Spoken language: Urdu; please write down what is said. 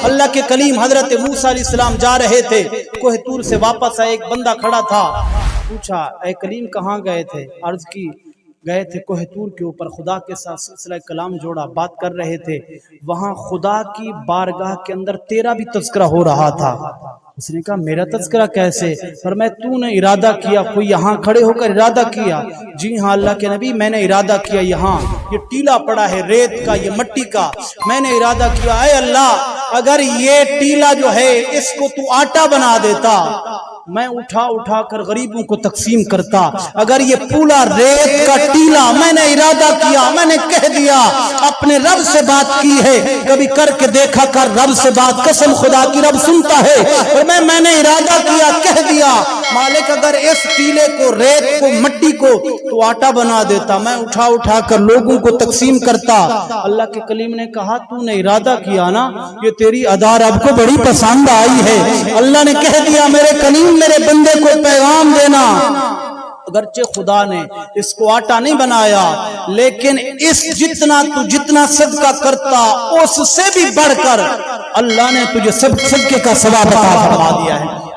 اللہ کے کلیم حضرت موسیٰ علیہ السلام جا رہے تھے، کوہ طور سے واپس آئے، ایک بندہ کھڑا تھا، پوچھا اے کلیم کہاں گئے تھے؟ عرض کی گئے تھے کوہ طور کے اوپر، خدا کے ساتھ سلسلہ کلام جوڑا، بات کر رہے تھے، وہاں خدا کی بارگاہ کے اندر تیرا بھی تذکرہ ہو رہا تھا۔ اس نے کہا میرا تذکرہ کیسے؟ فرمایا تو نے ارادہ کیا، کوئی یہاں کھڑے ہو کر ارادہ کیا؟ جی ہاں اللہ کے نبی میں نے ارادہ کیا، یہاں یہ ٹیلا پڑا ہے ریت کا، یہ مٹی کا، میں نے ارادہ کیا اے اللہ اگر یہ ٹیلا جو ہے اس کو تو آٹا بنا دیتا، میں اٹھا کر غریبوں کو تقسیم کرتا، اگر یہ پولا ریت کا ٹیلا، میں نے ارادہ کیا، میں نے کہہ دیا، اپنے رب سے بات کی ہے، کبھی کر کے دیکھا کر رب سے بات، قسم خدا کی رب سنتا ہے، اور میں نے ارادہ کیا، کہہ دیا مالک اگر اس ٹیلے کو، ریت کو، مٹی کو تو آٹا بنا دیتا، میں اٹھا کر لوگوں کو تقسیم کرتا۔ اللہ کے کلیم نے کہا تو نے ارادہ کیا نا، یہ تیری ادا رب کو بڑی پسند آئی ہے۔ اللہ نے کہہ دیا میرے کلیم میرے بندے کو پیغام دینا، اگرچہ خدا نے اس کو آٹا نہیں بنایا لیکن اس جتنا صدقہ کرتا اس سے بھی بڑھ کر اللہ نے تجھے صدقے کا ثواب عطا فرما دیا ہے۔